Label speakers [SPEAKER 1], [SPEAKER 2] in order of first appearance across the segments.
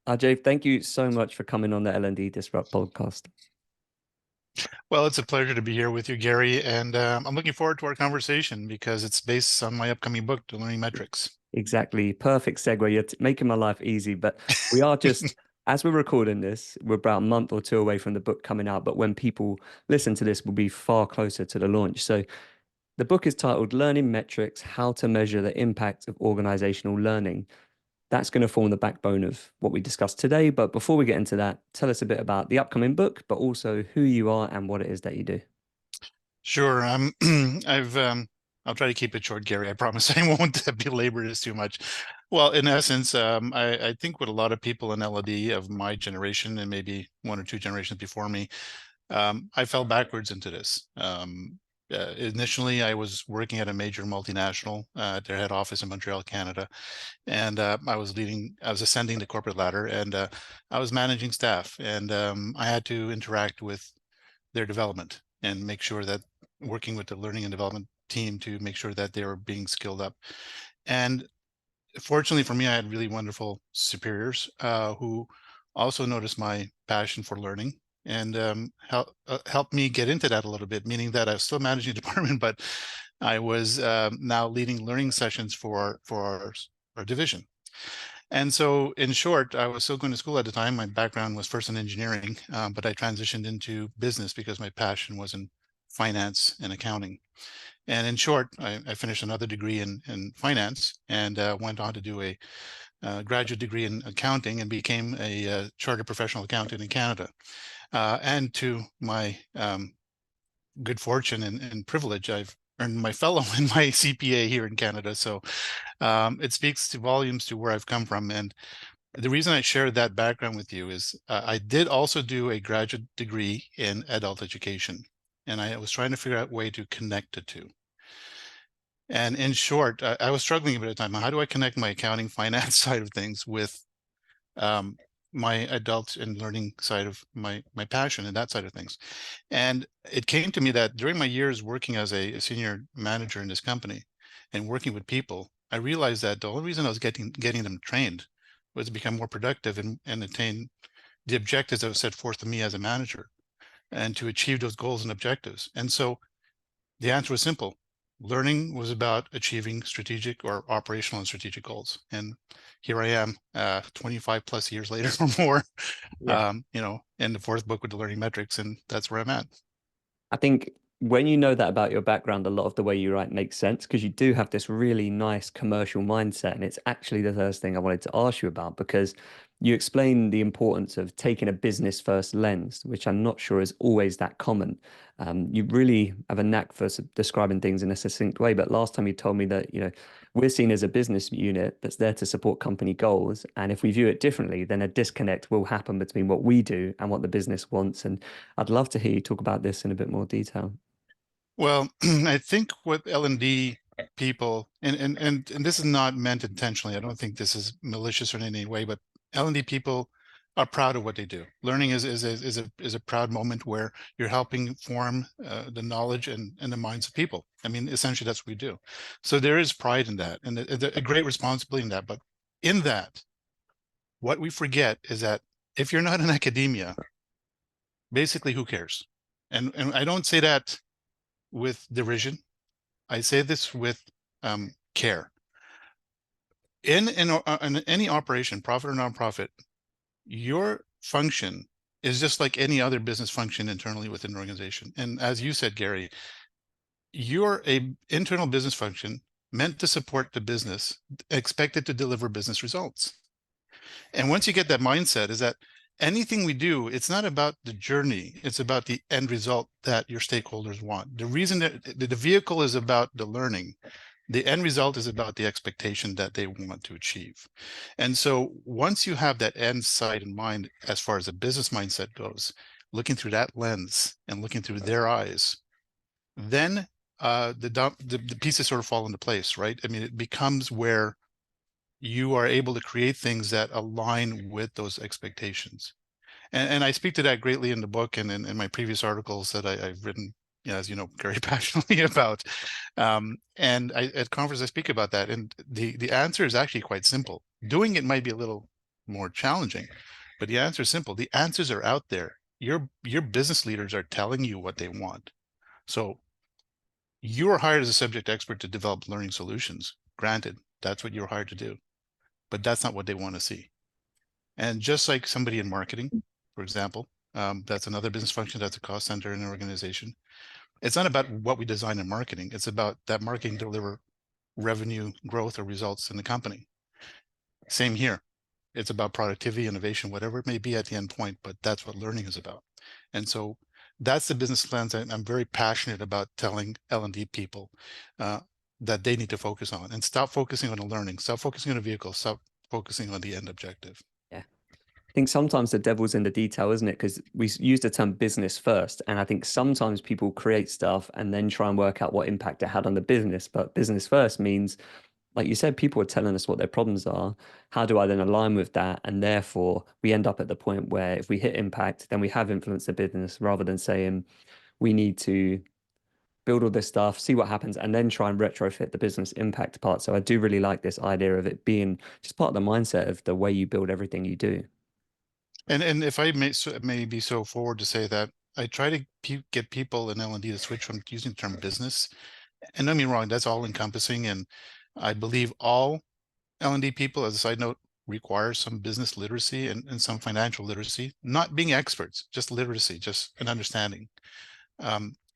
[SPEAKER 1] Ajay, thank you so much for coming on the L&D Disrupt podcast.
[SPEAKER 2] Well, it's a pleasure to be here with you, Gary, and I'm looking forward to our conversation because it's based on my upcoming book, The Learning Metrics.
[SPEAKER 1] Exactly. Perfect segue. You're making my life easy, but we are just, as we're recording this, we're about a month or two away from the book coming out. But when people listen to this, we'll be far closer to the launch. So the book is titled Learning Metrics, How to Measure the Impact of Organizational Learning. That's going to form the backbone of what we discussed today. But before we get into that, tell us a bit about the upcoming book, but also who you are and what it is that you do.
[SPEAKER 2] Sure. I'll try to keep it short, Gary. I promise I won't belabor this too much. Well, in essence, I think what a lot of people in L&D of my generation and maybe one or two generations before me, I fell backwards into this. Initially, I was working at a major multinational at their head office in Montreal, Canada, and I was ascending the corporate ladder, and I was managing staff, and I had to interact with their development and make sure that working with the learning and development team to make sure that they were being skilled up. And fortunately for me, I had really wonderful superiors who also noticed my passion for learning and helped me get into that a little bit, meaning that I was still managing the department, but I was now leading learning sessions for our division. And so, in short, I was still going to school at the time. My background was first in engineering, but I transitioned into business because my passion was in finance and accounting. And in short, I finished another degree in finance and went on to do a graduate degree in accounting and became a chartered professional accountant in Canada. And to my good fortune and privilege, I've earned my fellow in my CPA here in Canada. So it speaks to volumes to where I've come from. And the reason I shared that background with you is I did also do a graduate degree in adult education. And I was trying to figure out a way to connect the two. And in short, I was struggling a bit at the time. How do I connect my accounting finance side of things with um, my adult and learning side of my passion and that side of things? And it came to me that during my years working as a senior manager in this company and working with people, I realized that the only reason I was getting them trained was to become more productive and attain the objectives that were set forth to me as a manager and to achieve those goals and objectives. And so the answer was simple. Learning was about achieving strategic or operational and strategic goals. And here I am, 25 plus years later or more,
[SPEAKER 1] Yeah.
[SPEAKER 2] in the fourth book with the learning metrics, and that's where I'm at.
[SPEAKER 1] I think when you know that about your background, a lot of the way you write makes sense because you do have this really nice commercial mindset. And it's actually the first thing I wanted to ask you about because you explain the importance of taking a business first lens, which I'm not sure is always that common. You really have a knack for describing things in a succinct way. But last time you told me that, we're seen as a business unit that's there to support company goals. And if we view it differently, then a disconnect will happen between what we do and what the business wants. And I'd love to hear you talk about this in a bit more detail.
[SPEAKER 2] Well, I think with L&D people, and this is not meant intentionally. I don't think this is malicious or in any way, but L&D people are proud of what they do. Learning is a proud moment where you're helping form the knowledge and the minds of people. I mean, essentially that's what we do. So there is pride in that and a great responsibility in that. But in that, what we forget is that if you're not in academia, basically who cares? And I don't say that with derision. I say this with care. In any operation, profit or nonprofit, your function is just like any other business function internally within an organization. And as you said, Gary, you're a internal business function meant to support the business, expected to deliver business results. And once you get that mindset, is that anything we do, it's not about the journey, it's about the end result that your stakeholders want. The reason that the vehicle is about the learning, the end result is about the expectation that they want to achieve. And so once you have that end sight in mind, as far as a business mindset goes, looking through that lens and looking through their eyes, then the pieces sort of fall into place, right? I mean, it becomes where you are able to create things that align with those expectations. And I speak to that greatly in the book and in my previous articles that I've written, as you know, very passionately about. At conference, I speak about that. And the answer is actually quite simple. Doing it might be a little more challenging. But the answer is simple. The answers are out there. Your business leaders are telling you what they want. So you are hired as a subject expert to develop learning solutions. Granted, that's what you're hired to do, but that's not what they want to see. And just like somebody in marketing, for example, that's another business function, that's a cost center in an organization. It's not about what we design in marketing. It's about that marketing deliver revenue growth or results in the company. Same here. It's about productivity, innovation, whatever it may be at the end point, but that's what learning is about. And so that's the business plans that I'm very passionate about telling L&D people that they need to focus on, and stop focusing on the learning, stop focusing on the vehicle, stop focusing on the end objective.
[SPEAKER 1] Yeah. I think sometimes the devil's in the detail, isn't it? Because we use the term business first, and I think sometimes people create stuff and then try and work out what impact it had on the business. But business first means, like you said, people are telling us what their problems are. How do I then align with that? And therefore, we end up at the point where if we hit impact, then we have influenced the business rather than saying we need to build all this stuff, see what happens, and then try and retrofit the business impact part. So I do really like this idea of it being just part of the mindset of the way you build everything you do.
[SPEAKER 2] And if I may be so forward to say that I try to get people in L&D to switch from using the term business. And don't get me wrong, that's all encompassing. And I believe all L&D people, as a side note, require some business literacy and some financial literacy, not being experts, just literacy, just an understanding.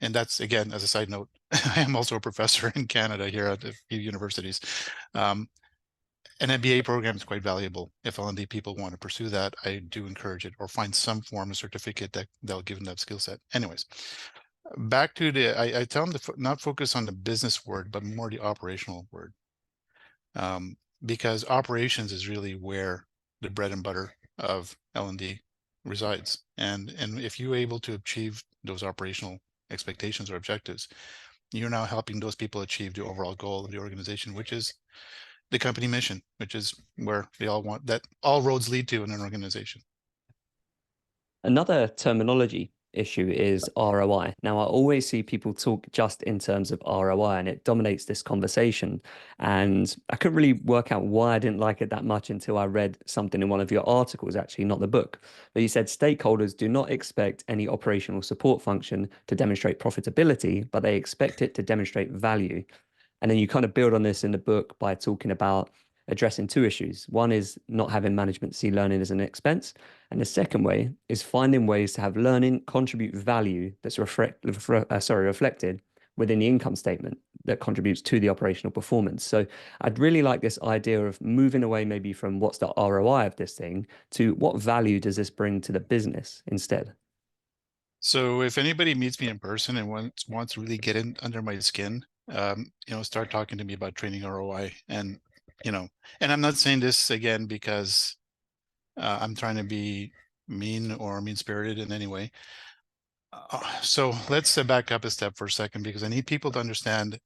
[SPEAKER 2] And that's, again, as a side note, I am also a professor in Canada here at a few universities. An MBA program is quite valuable. If L&D people want to pursue that, I do encourage it, or find some form of certificate that they'll give them that skill set. Anyways, back to I tell them to not focus on the business word, but more the operational word. Because operations is really where the bread and butter of L&D resides. And if you're able to achieve those operational expectations or objectives, you're now helping those people achieve the overall goal of the organization, which is the company mission, which is where they all want, that all roads lead to in an organization.
[SPEAKER 1] Another terminology issue is ROI. Now, I always see people talk just in terms of ROI, and it dominates this conversation. And I couldn't really work out why I didn't like it that much until I read something in one of your articles, actually, not the book. But you said stakeholders do not expect any operational support function to demonstrate profitability, but they expect it to demonstrate value. And then you kind of build on this in the book by talking about addressing two issues. One is not having management see learning as an expense. And the second way is finding ways to have learning contribute value that's reflected within the income statement that contributes to the operational performance. So I'd really like this idea of moving away maybe from what's the ROI of this thing to what value does this bring to the business instead?
[SPEAKER 2] So if anybody meets me in person and wants to really get in under my skin, start talking to me about training ROI. And and I'm not saying this again because I'm trying to be mean or mean-spirited in any way. So let's back up a step for a second, because I need people to understand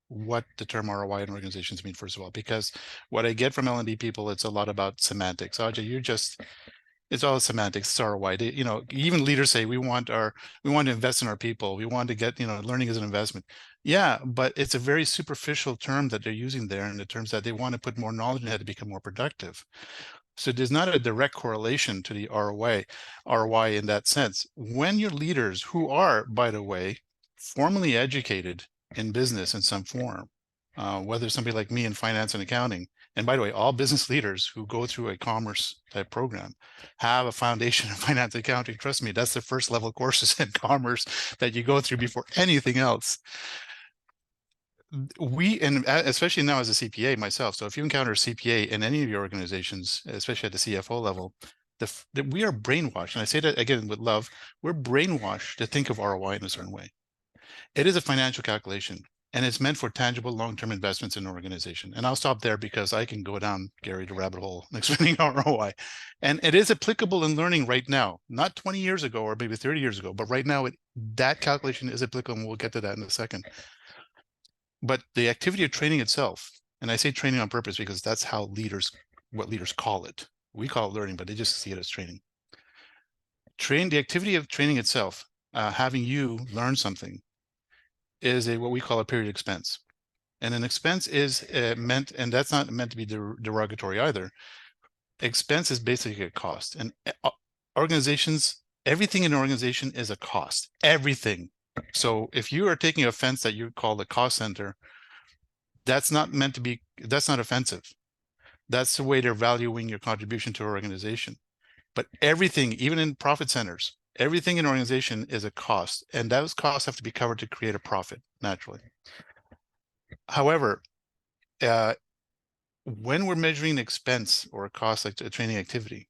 [SPEAKER 2] what the term ROI in organizations mean, first of all, because what I get from L&D people, it's a lot about semantics. Ajay, it's all semantics. It's ROI. Even leaders say we want to invest in our people. We want to get, learning is an investment. Yeah, but it's a very superficial term that they're using there, in the terms that they want to put more knowledge in how to become more productive. So there's not a direct correlation to the ROI in that sense. When your leaders, who are, by the way, formally educated in business in some form, whether somebody like me in finance and accounting, and by the way, all business leaders who go through a commerce type program have a foundation in finance and accounting. Trust me, that's the first level courses in commerce that you go through before anything else. And especially now as a CPA myself, so if you encounter a CPA in any of your organizations, especially at the CFO level, we are brainwashed, and I say that again with love, we're brainwashed to think of ROI in a certain way. It is a financial calculation, and it's meant for tangible long-term investments in an organization. And I'll stop there because I can go down, Gary, the rabbit hole explaining ROI. And it is applicable in learning right now, not 20 years ago or maybe 30 years ago, but right now that calculation is applicable, and we'll get to that in a second. But the activity of training itself, and I say training on purpose because that's what leaders call it. We call it learning, but they just see it as training. The activity of training itself, having you learn something, is what we call a period expense. And an expense is meant, and that's not meant to be derogatory either. Expense is basically a cost, and organizations, everything in an organization is a cost. Everything. So if you are taking offense that you call the cost center, that's not meant to be. That's not offensive. That's the way they're valuing your contribution to an organization. But everything, even in profit centers, everything in an organization is a cost, and those costs have to be covered to create a profit naturally. However, when we're measuring expense or a cost like a training activity,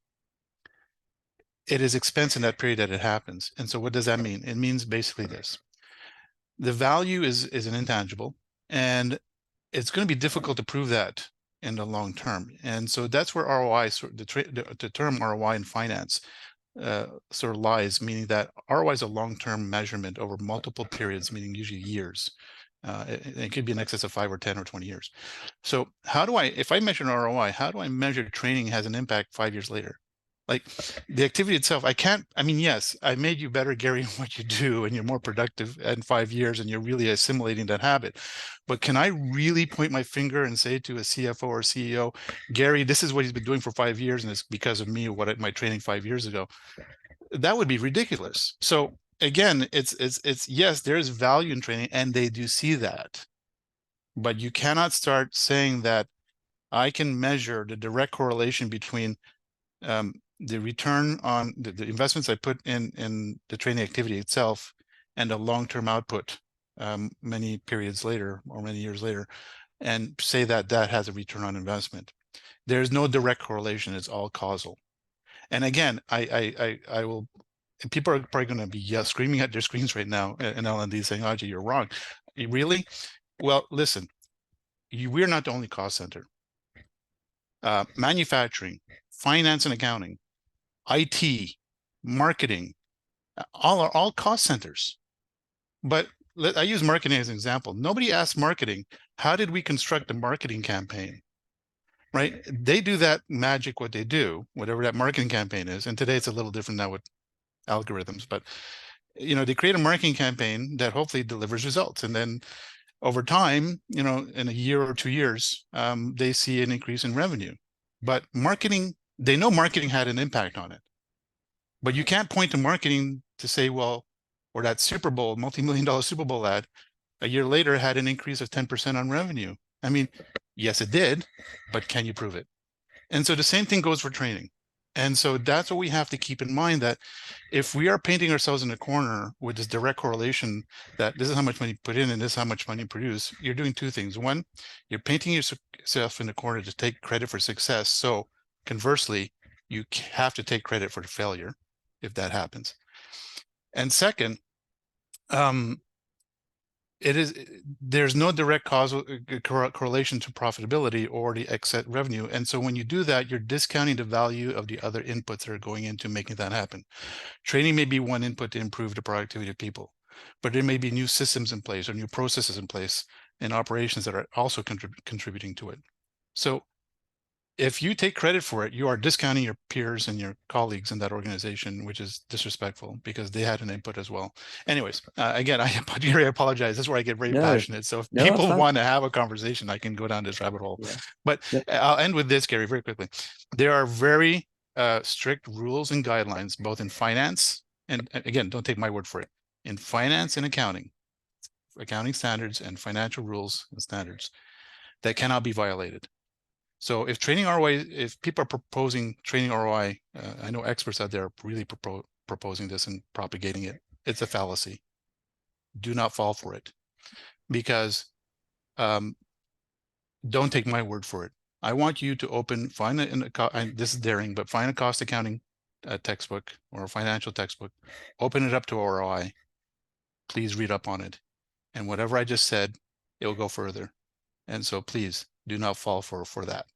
[SPEAKER 2] it is expense in that period that it happens. And so what does that mean? It means basically this. The value is an intangible, and it's going to be difficult to prove that in the long term. And so that's where ROI, the term ROI in finance sort of lies, meaning that ROI is a long-term measurement over multiple periods, meaning usually years. It could be in excess of 5 or 10 or 20 years. So how do I, if I measure an ROI, how do I measure training has an impact 5 years later? Like the activity itself, I mean, yes, I made you better, Gary, in what you do, and you're more productive in 5 years, and you're really assimilating that habit. But can I really point my finger and say to a CFO or CEO, Gary, this is what he's been doing for 5 years, and it's because of me, my training 5 years ago? That would be ridiculous. So again, it's yes, there's value in training, and they do see that. But you cannot start saying that I can measure the direct correlation between the return on the investments I put in the training activity itself and the long-term output many periods later or many years later, and say that that has a return on investment. There's no direct correlation. It's all causal. And again, I will. People are probably going to be screaming at their screens right now in L&D saying, Ajay, you're wrong. Really? Well, listen, we're not the only cost center. Manufacturing, finance and accounting, IT, marketing, all are all cost centers. But I use marketing as an example. Nobody asked marketing, how did we construct a marketing campaign? Right? They do that magic, what they do, whatever that marketing campaign is. And today it's a little different now with algorithms, but they create a marketing campaign that hopefully delivers results. And then over time, in a year or 2 years, they see an increase in revenue. But marketing, they know marketing had an impact on it. But you can't point to marketing to say, well, or that Super Bowl, multi-million-dollar Super Bowl ad, a year later had an increase of 10% on revenue. I mean, yes, it did, but can you prove it? And so the same thing goes for training. And so that's what we have to keep in mind, that if we are painting ourselves in a corner with this direct correlation that this is how much money you put in and this is how much money you produce, you're doing two things. One, you're painting yourself in the corner to take credit for success. So conversely, you have to take credit for the failure if that happens. And second, there's no direct causal correlation to profitability or the exit revenue. And so when you do that, you're discounting the value of the other inputs that are going into making that happen. Training may be one input to improve the productivity of people, but there may be new systems in place or new processes in place and operations that are also contributing to it. So if you take credit for it, you are discounting your peers and your colleagues in that organization, which is disrespectful because they had an input as well. Anyways, again, I apologize. That's where I get very
[SPEAKER 1] No,
[SPEAKER 2] passionate. So if
[SPEAKER 1] no, that's
[SPEAKER 2] people
[SPEAKER 1] fine.
[SPEAKER 2] want to have a conversation, I can go down this rabbit hole.
[SPEAKER 1] Yeah.
[SPEAKER 2] But
[SPEAKER 1] No,
[SPEAKER 2] I'll end with this, Gary, very quickly. There are very strict rules and guidelines, both in finance and again, don't take my word for it, in finance and accounting standards and financial rules and standards that cannot be violated. So if training ROI, if people are proposing training ROI, I know experts out there are really proposing this and propagating it. It's a fallacy. Do not fall for it, because don't take my word for it. I want you to find this is daring, but find a cost accounting textbook or a financial textbook, open it up to ROI. Please read up on it. And whatever I just said, it will go further. And so please do not fall for that.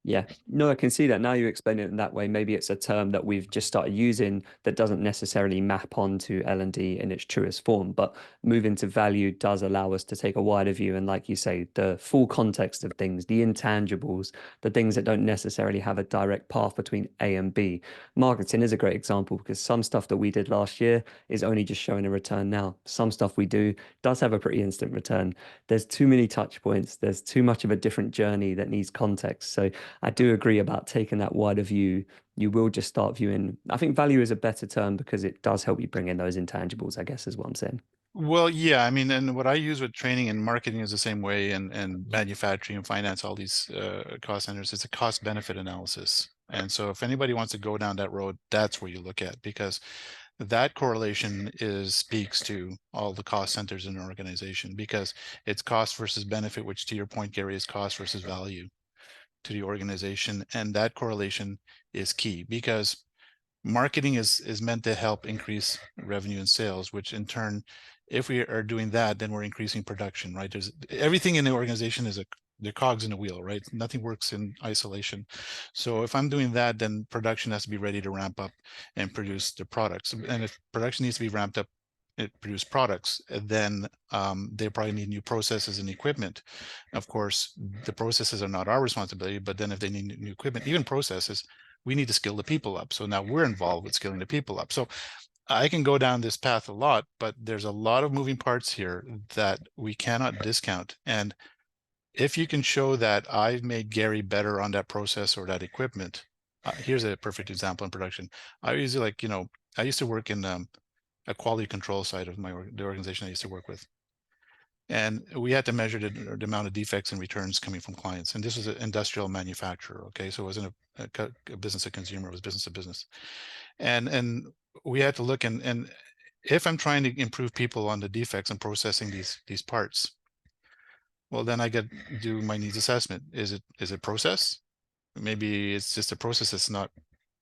[SPEAKER 1] yeah, no, I can see that now you explain it in that way. Maybe it's a term that we've just started using that doesn't necessarily map onto L&D in its truest form, but moving to value does allow us to take a wider view. And like you say, the full context of things, the intangibles, the things that don't necessarily have a direct path between A and B. Marketing is a great example because some stuff that we did last year is only just showing a return now. Some stuff we do does have a pretty instant return. There's too many touch points. There's too much of a different journey that needs context. So I do agree about taking that wider view. You will just start viewing, I think value is a better term because it does help you bring in those intangibles, I guess is what I'm saying.
[SPEAKER 2] Well, yeah, I mean, and what I use with training and marketing is the same way, and manufacturing and finance, all these cost centers, it's a cost benefit analysis. And so if anybody wants to go down that road, that's where you look at, because that correlation speaks to all the cost centers in an organization, because it's cost versus benefit, which to your point, Gary, is cost versus value to the organization. And that correlation is key, because marketing is meant to help increase revenue and sales, which in turn, if we are doing that, then we're increasing production, right? There's everything in the organization is the cogs in a wheel, right? Nothing works in isolation. So if I'm doing that, then production has to be ready to ramp up and produce the products. And if production needs to be ramped up, it produce products, then they probably need new processes and equipment. Of course, the processes are not our responsibility, but then if they need new equipment, even processes, we need to skill the people up. So now we're involved with skilling the people up. So I can go down this path a lot, but there's a lot of moving parts here that we cannot discount. And if you can show that I've made Gary better on that process or that equipment, here's a perfect example in production. I usually I used to work in a quality control side of the organization I used to work with. And we had to measure the amount of defects and returns coming from clients. And this was an industrial manufacturer. Okay. So it wasn't a business to consumer, it was business to business. And we had to look, and if I'm trying to improve people on the defects and processing these parts, well, then I get do my needs assessment. Is it process? Maybe it's just a process that's not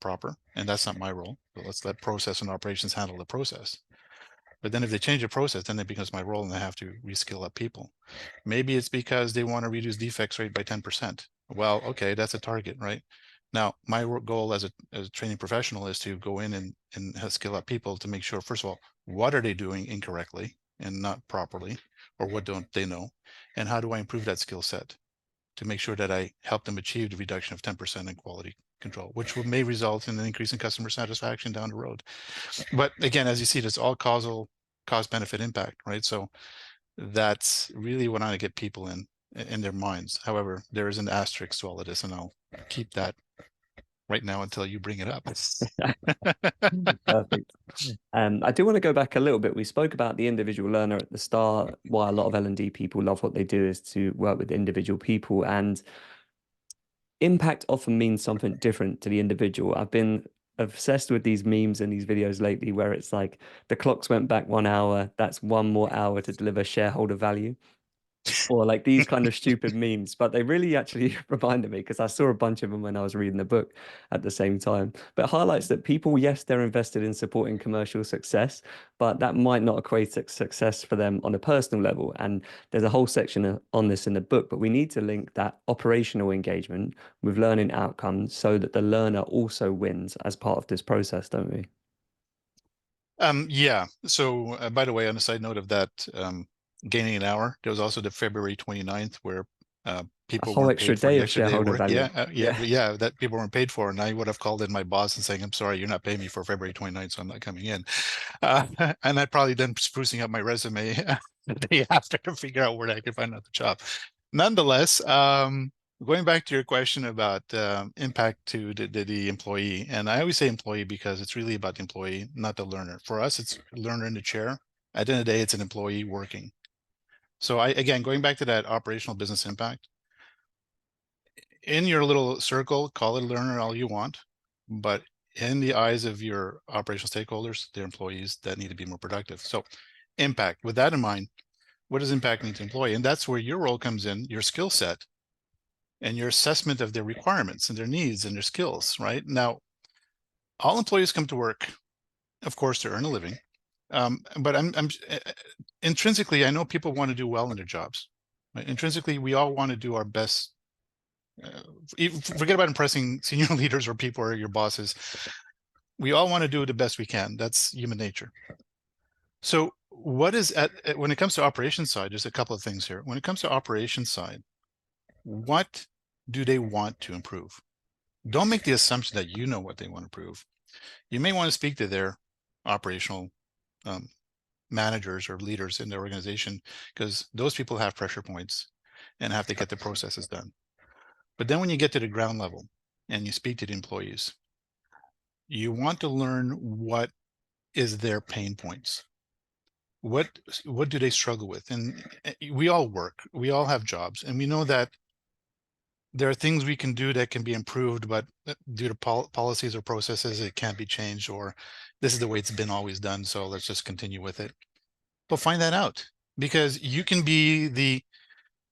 [SPEAKER 2] proper, and that's not my role. So let's let process and operations handle the process. But then if they change the process, then it becomes my role and I have to reskill up people. Maybe it's because they want to reduce defects rate by 10%. Well, okay, that's a target, right? Now, my goal as a training professional is to go in and skill up people to make sure, first of all, what are they doing incorrectly and not properly, or what don't they know? And how do I improve that skill set to make sure that I help them achieve the reduction of 10% in quality control, which may result in an increase in customer satisfaction down the road. But again, as you see, it's all causal, cost benefit impact, right? So that's really what I want to get people in their minds. However, there is an asterisk to all of this, and I'll keep that right now until you bring it up.
[SPEAKER 1] Perfect. I do want to go back a little bit. We spoke about the individual learner at the start. Why a lot of L&D people love what they do is to work with individual people, and impact often means something different to the individual. I've been obsessed with these memes and these videos lately where it's like the clocks went back 1 hour, that's one more hour to deliver shareholder value, or like these kind of stupid memes, but they really actually reminded me because I saw a bunch of them when I was reading the book at the same time. But it highlights that people, yes, they're invested in supporting commercial success, but that might not equate to success for them on a personal level. And there's a whole section on this in the book, but we need to link that operational engagement with learning outcomes so that the learner also wins as part of this process, don't we?
[SPEAKER 2] Yeah. So by the way, on a side note of that, gaining an hour, there was also the February 29th where
[SPEAKER 1] A
[SPEAKER 2] people
[SPEAKER 1] whole
[SPEAKER 2] weren't
[SPEAKER 1] extra
[SPEAKER 2] paid for
[SPEAKER 1] day
[SPEAKER 2] the
[SPEAKER 1] of
[SPEAKER 2] extra day of
[SPEAKER 1] shareholder
[SPEAKER 2] work.
[SPEAKER 1] value.
[SPEAKER 2] Yeah, yeah,
[SPEAKER 1] Yeah.
[SPEAKER 2] yeah, that people weren't paid for. And I would have called in my boss and saying, I'm sorry, you're not paying me for February 29th, so I'm not coming in. And I'd probably then sprucing up my resume the day after to figure out where I could find another job. Nonetheless, going back to your question about impact to the employee, and I always say employee because it's really about the employee, not the learner. For us, it's learner in the chair. At the end of the day, it's an employee working. So again, going back to that operational business impact, in your little circle, call it a learner all you want, but in the eyes of your operational stakeholders, their employees that need to be more productive. So impact, with that in mind, what does impact mean to employee? And that's where your role comes in, your skill set and your assessment of their requirements and their needs and their skills, right? Now, all employees come to work, of course, to earn a living. But I'm intrinsically, I know people want to do well in their jobs. Right? Intrinsically, we all want to do our best. Forget about impressing senior leaders or people or your bosses. We all want to do the best we can. That's human nature. So what is when it comes to operations side, there's a couple of things here. When it comes to operations side, what do they want to improve? Don't make the assumption that you know what they want to improve. You may want to speak to their operational um, managers or leaders in the organization, because those people have pressure points and have to get the processes done. But then when you get to the ground level and you speak to the employees, you want to learn what is their pain points. What do they struggle with? And we all work, we all have jobs, and we know that there are things we can do that can be improved, but due to policies or processes, it can't be changed, or this is the way it's been always done, so let's just continue with it. But find that out, because you can be the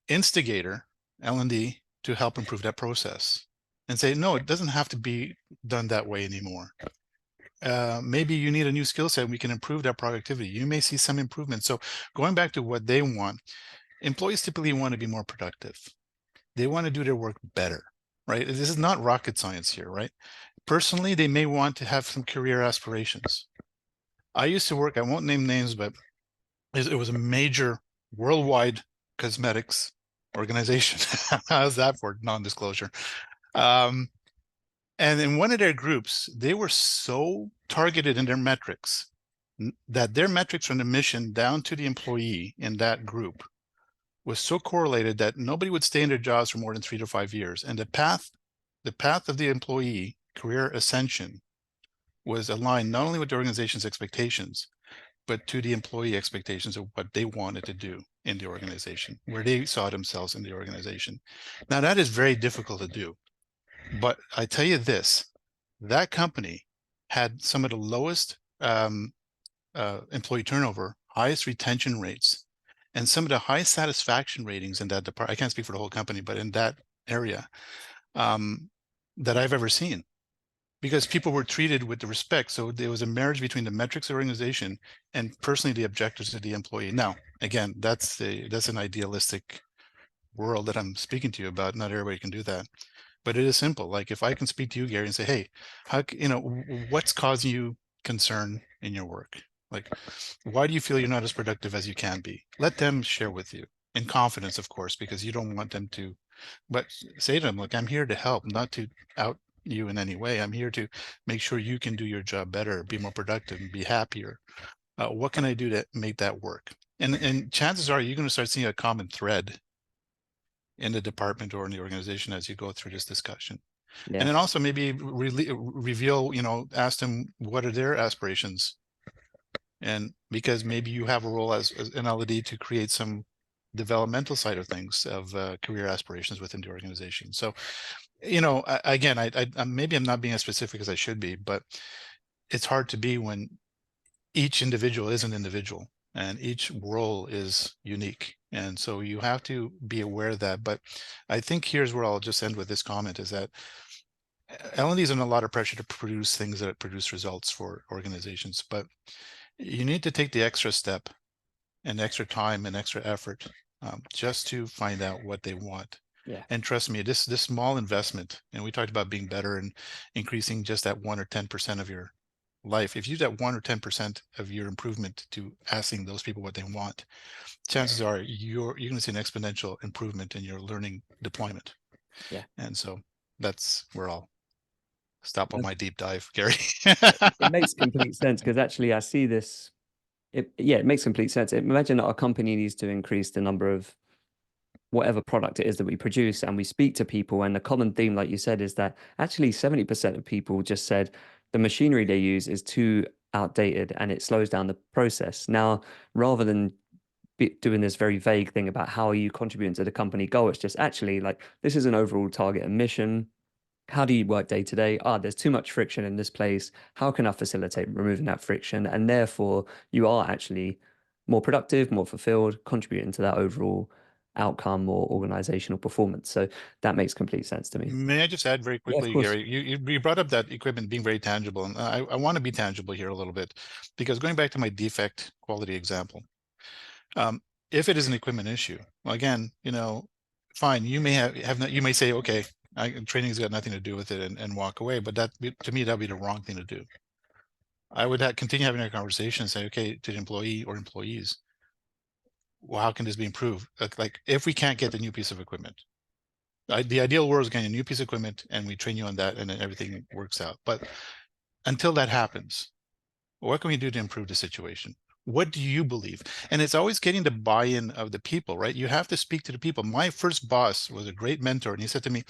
[SPEAKER 2] instigator, L&D, to help improve that process and say, no, it doesn't have to be done that way anymore. Maybe you need a new skill set. We can improve that productivity. You may see some improvement. So going back to what they want, employees typically want to be more productive. They want to do their work better, right? This is not rocket science here, right? Personally, they may want to have some career aspirations. I used to work, I won't name names, but it was a major worldwide cosmetics organization. How's that for non-disclosure? And in one of their groups, they were so targeted in their metrics that their metrics from the mission down to the employee in that group was so correlated that nobody would stay in their jobs for more than 3 to 5 years. And the path of the employee career ascension was aligned not only with the organization's expectations, but to the employee expectations of what they wanted to do in the organization, where they saw themselves in the organization. Now, that is very difficult to do. But I tell you this, that company had some of the lowest employee turnover, highest retention rates, and some of the highest satisfaction ratings in that department. I can't speak for the whole company, but in that area that I've ever seen, because people were treated with the respect. So there was a marriage between the metrics of the organization and personally the objectives of the employee. Now, again, that's an idealistic world that I'm speaking to you about. Not everybody can do that, but it is simple. Like if I can speak to you, Gary, and say, hey, how, what's causing you concern in your work? Like, why do you feel you're not as productive as you can be? Let them share with you in confidence, of course, because you don't want them to, but say to them, look, I'm here to help, not to out you in any way. I'm here to make sure you can do your job better, be more productive, and be happier. What can I do to make that work? And chances are you're going to start seeing a common thread in the department or in the organization as you go through this discussion. And
[SPEAKER 1] Yeah.
[SPEAKER 2] then also maybe reveal, ask them what are their aspirations. And because maybe you have a role as an L&D to create some developmental side of things of career aspirations within the organization. So, again, I maybe I'm not being as specific as I should be, but it's hard to be when each individual is an individual and each role is unique. And so you have to be aware of that. But I think here's where I'll just end with this comment is that L&D is under a lot of pressure to produce things that produce results for organizations, but you need to take the extra step and extra time and extra effort just to find out what they want.
[SPEAKER 1] Yeah.
[SPEAKER 2] And trust me, this small investment, and we talked about being better and increasing just that 1 or 10% of your life. If you do that 1 or 10% of your improvement to asking those people what they want, chances are you're going to see an exponential improvement in your learning deployment.
[SPEAKER 1] Yeah.
[SPEAKER 2] And so that's where I'll stop on
[SPEAKER 1] And
[SPEAKER 2] my deep dive, Gary.
[SPEAKER 1] it makes complete sense because actually I see this. It makes complete sense. Imagine that our company needs to increase the number of whatever product it is that we produce, and we speak to people, and the common theme, like you said, is that actually 70% of people just said the machinery they use is too outdated and it slows down the process. Now, rather than doing this very vague thing about how are you contributing to the company goal, it's just actually like this is an overall target and mission. How do you work day to day? There's too much friction in this place. How can I facilitate removing that friction? And therefore, you are actually more productive, more fulfilled, contributing to that overall outcome or organizational performance. So that makes complete sense to me.
[SPEAKER 2] May I just add very
[SPEAKER 1] Yeah, of
[SPEAKER 2] quickly,
[SPEAKER 1] course.
[SPEAKER 2] Gary, you brought up that equipment being very tangible, and I want to be tangible here a little bit, because going back to my defect quality example, if it is an equipment issue, well, again, fine, you may have not, you may say, okay, training's got nothing to do with it and walk away, but to me, that'd be the wrong thing to do. I would continue having a conversation and say, okay, to the employee or employees, well, how can this be improved? Like if we can't get the new piece of equipment, the ideal world is getting a new piece of equipment and we train you on that and then everything works out. But until that happens, what can we do to improve the situation? What do you believe? And it's always getting the buy-in of the people, right? You have to speak to the people. My first boss was a great mentor, and he said to me,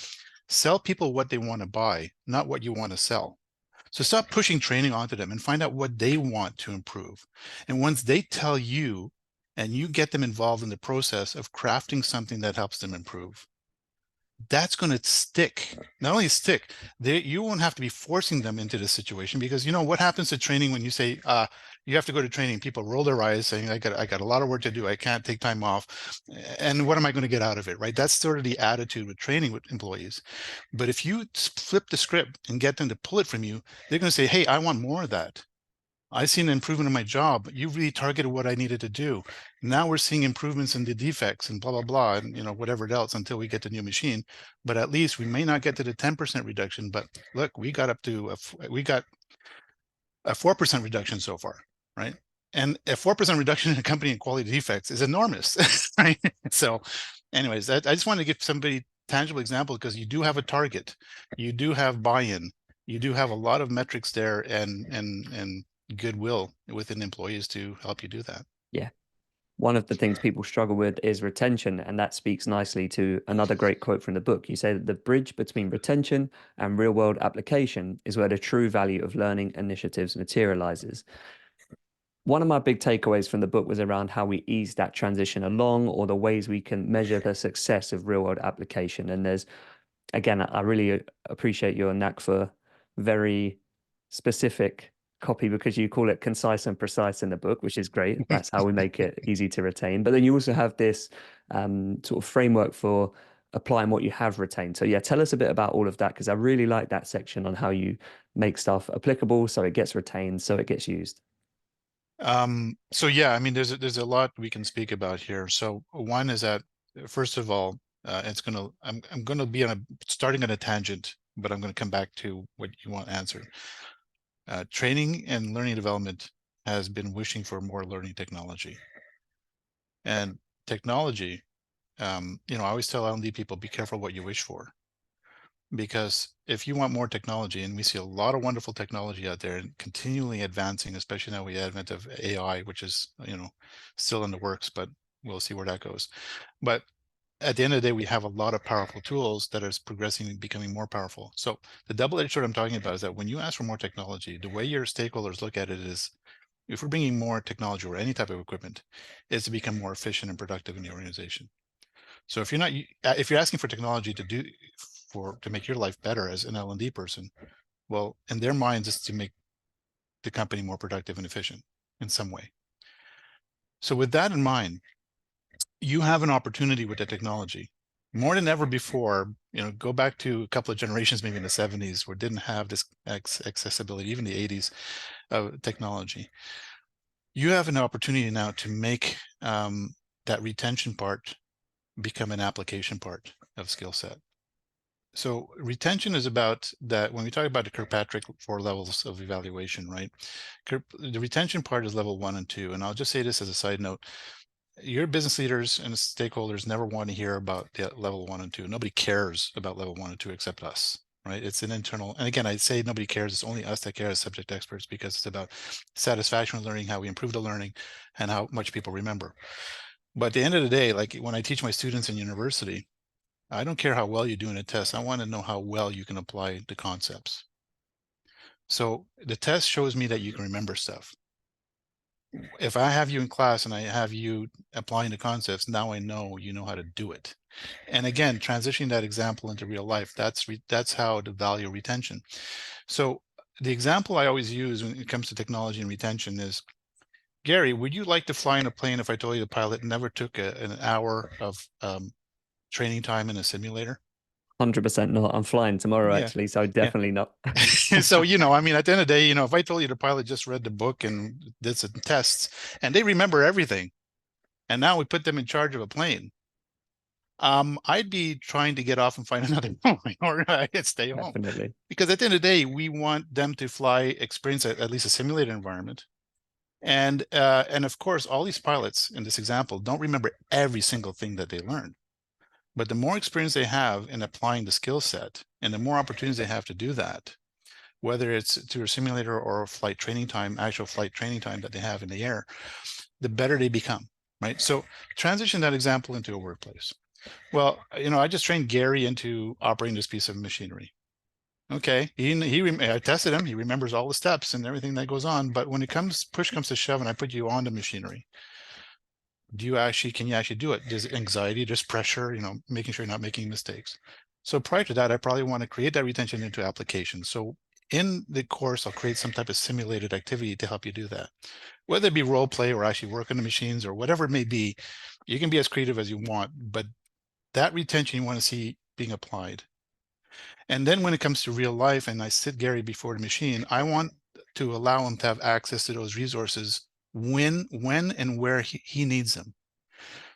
[SPEAKER 2] sell people what they want to buy, not what you want to sell. So stop pushing training onto them and find out what they want to improve. And once they tell you, and you get them involved in the process of crafting something that helps them improve, that's going to stick. Not only stick, you won't have to be forcing them into this situation, because you know what happens to training when you say you have to go to training. People roll their eyes saying, I got a lot of work to do, I can't take time off, and what am I going to get out of it, right? That's sort of the attitude with training with employees. But if you flip the script and get them to pull it from you, they're going to say, hey, I want more of that. I seen an improvement in my job. You really targeted what I needed to do. Now we're seeing improvements in the defects and blah, blah, blah, and you know, whatever else until we get the new machine. But at least we may not get to the 10% reduction, but look, we got up to, we got a 4% reduction so far, right? And a 4% reduction in a company in quality defects is enormous, right? So anyways, I just wanted to give somebody tangible example, because you do have a target, you do have buy-in, you do have a lot of metrics there, and goodwill within employees to help you do that.
[SPEAKER 1] Yeah. One of the things people struggle with is retention, and that speaks nicely to another great quote from the book. You say that the bridge between retention and real world application is where the true value of learning initiatives materializes. One of my big takeaways from the book was around how we ease that transition along, or the ways we can measure the success of real world application. And there's, again, I really appreciate your knack for very specific copy, because you call it concise and precise in the book, which is great. That's how we make it easy to retain. But then you also have this sort of framework for applying what you have retained. So yeah, tell us a bit about all of that, because I really like that section on how you make stuff applicable so it gets retained, so it gets used.
[SPEAKER 2] So yeah, I mean, there's a lot we can speak about here. So one is that, first of all, I'm gonna be starting on a tangent, but I'm gonna come back to what you want answered. Training and learning development has been wishing for more learning technology. And technology, you know, I always tell L&D people, be careful what you wish for. Because if you want more technology, and we see a lot of wonderful technology out there and continually advancing, especially now with the advent of AI, which is, you know, still in the works, but we'll see where that goes. But at the end of the day, we have a lot of powerful tools that are progressing and becoming more powerful. So the double-edged sword I'm talking about is that when you ask for more technology, the way your stakeholders look at it is, if we're bringing more technology or any type of equipment, is to become more efficient and productive in the organization. So if you're not, if you're asking for technology to make your life better as an L&D person, well, in their minds, it's to make the company more productive and efficient in some way. So with that in mind, you have an opportunity with the technology more than ever before. You know, go back to a couple of generations, maybe in the 70s, where didn't have this accessibility, even the 80s of technology. You have an opportunity now to make that retention part become an application part of skill set. So retention is about that. When we talk about the Kirkpatrick 4 levels of evaluation, right? The retention part is level 1 and 2. And I'll just say this as a side note. Your business leaders and stakeholders never want to hear about the level 1 and 2. Nobody cares about level 1 and 2 except us, right? It's an internal, and again, I say nobody cares. It's only us that care as subject experts, because it's about satisfaction with learning, how we improve the learning, and how much people remember. But at the end of the day, like when I teach my students in university, I don't care how well you do in a test. I want to know how well you can apply the concepts. So the test shows me that you can remember stuff. If I have you in class and I have you applying the concepts, now I know you know how to do it. And again, transitioning that example into real life, that's how the value of retention. So the example I always use when it comes to technology and retention is, Gary, would you like to fly in a plane if I told you the pilot never took an hour of training time in a simulator?
[SPEAKER 1] 100% not. I'm flying tomorrow,
[SPEAKER 2] Yeah.
[SPEAKER 1] actually, so
[SPEAKER 2] Yeah.
[SPEAKER 1] definitely not.
[SPEAKER 2] So, you know, I mean, at the end of the day, you know, if I told you the pilot just read the book and did some tests and they remember everything, and now we put them in charge of a plane, I'd be trying to get off and find another plane, or I'd stay home.
[SPEAKER 1] Definitely.
[SPEAKER 2] Because at the end of the day, we want them to fly, experience at least a simulated environment. And of course, all these pilots in this example don't remember every single thing that they learned. But the more experience they have in applying the skill set, and the more opportunities they have to do that, whether it's through a simulator or flight training time, actual flight training time that they have in the air, the better they become, right? So transition that example into a workplace. Well, I just trained Gary into operating this piece of machinery. Okay, I tested him. He remembers all the steps and everything that goes on. But when push comes to shove, and I put you on the machinery, can you actually do it? Does anxiety, just pressure, making sure you're not making mistakes. So prior to that, I probably want to create that retention into application. So in the course, I'll create some type of simulated activity to help you do that. Whether it be role play or actually work on the machines or whatever it may be, you can be as creative as you want, but that retention you want to see being applied. And then when it comes to real life and I sit Gary before the machine, I want to allow him to have access to those resources when and where he needs them.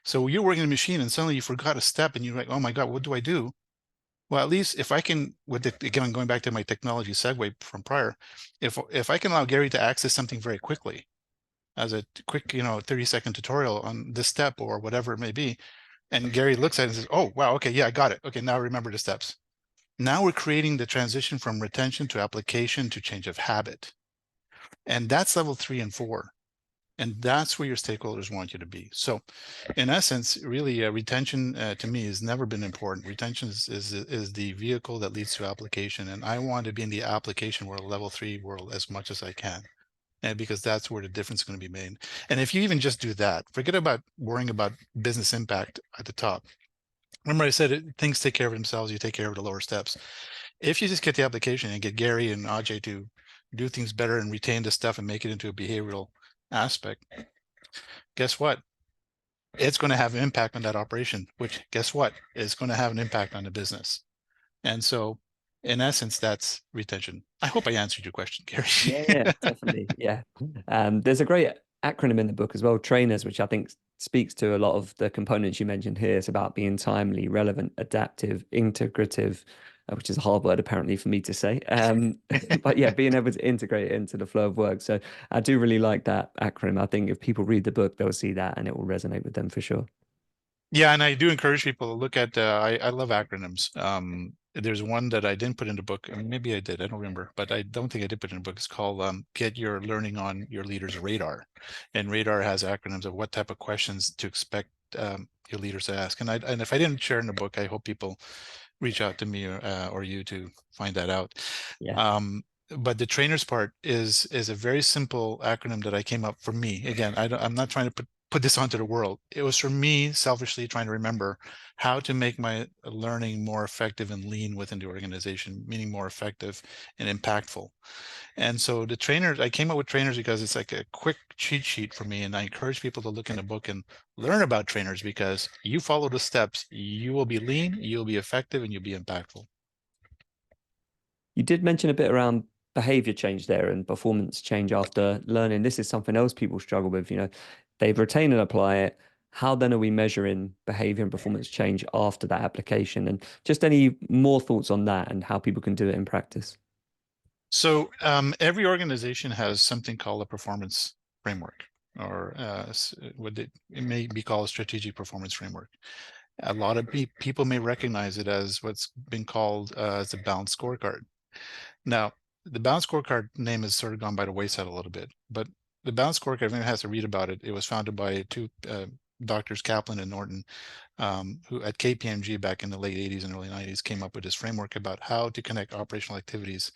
[SPEAKER 2] So you're working the machine and suddenly you forgot a step and you're like, oh my God, what do I do? Well, at least if I can, again, going back to my technology segue from prior, if I can allow Gary to access something very quickly as a quick, 30-second tutorial on this step or whatever it may be, and Gary looks at it and says, oh, wow, okay, yeah, I got it. Okay, now I remember the steps. Now we're creating the transition from retention to application to change of habit. And that's level 3 and 4. And that's where your stakeholders want you to be. So in essence, really retention to me has never been important. Retention is the vehicle that leads to application. And I want to be in the application world, level 3 world, as much as I can. And because that's where the difference is going to be made. And if you even just do that, forget about worrying about business impact at the top. Remember I said things take care of themselves, you take care of the lower steps. If you just get the application and get Gary and Ajay to do things better and retain the stuff and make it into a behavioral aspect, guess what? It's going to have an impact on that operation, which guess what? It's going to have an impact on the business. And so in essence, that's retention. I hope I answered your question, Gary.
[SPEAKER 1] Yeah, definitely. Yeah. There's a great acronym in the book as well, trainers, which I think speaks to a lot of the components you mentioned here. It's about being timely, relevant, adaptive, integrative, which is a hard word apparently for me to say. But yeah, being able to integrate it into the flow of work. So I do really like that acronym. I think if people read the book, they'll see that and it will resonate with them for sure.
[SPEAKER 2] Yeah, and I do encourage people to look at. I love acronyms. There's one that I didn't put in the book. Maybe I did. I don't remember, but I don't think I did put in the book. It's called "Get Your Learning on Your Leader's Radar," and radar has acronyms of what type of questions to expect your leaders to ask. And if I didn't share in the book, I hope people reach out to me or you to find that out.
[SPEAKER 1] Yeah.
[SPEAKER 2] But the trainers part is a very simple acronym that I came up for me. Again, I'm not trying to put this onto the world. It was for me selfishly trying to remember how to make my learning more effective and lean within the organization, meaning more effective and impactful. And so I came up with trainers because it's like a quick cheat sheet for me. And I encourage people to look in the book and learn about trainers because you follow the steps, you will be lean, you'll be effective, and you'll be impactful.
[SPEAKER 1] You did mention a bit around behavior change there and performance change after learning. This is something else people struggle with. They retain and apply it. How then are we measuring behavior and performance change after that application? And just any more thoughts on that and how people can do it in practice?
[SPEAKER 2] So every organization has something called a performance framework, or what it may be called a strategic performance framework. A lot of people may recognize it as what's been called as a balanced scorecard. Now, the balanced scorecard name has sort of gone by the wayside a little bit, but the balanced scorecard, everyone has to read about it. It was founded by two doctors, Kaplan and Norton, who at KPMG back in the late 80s and early 90s came up with this framework about how to connect operational activities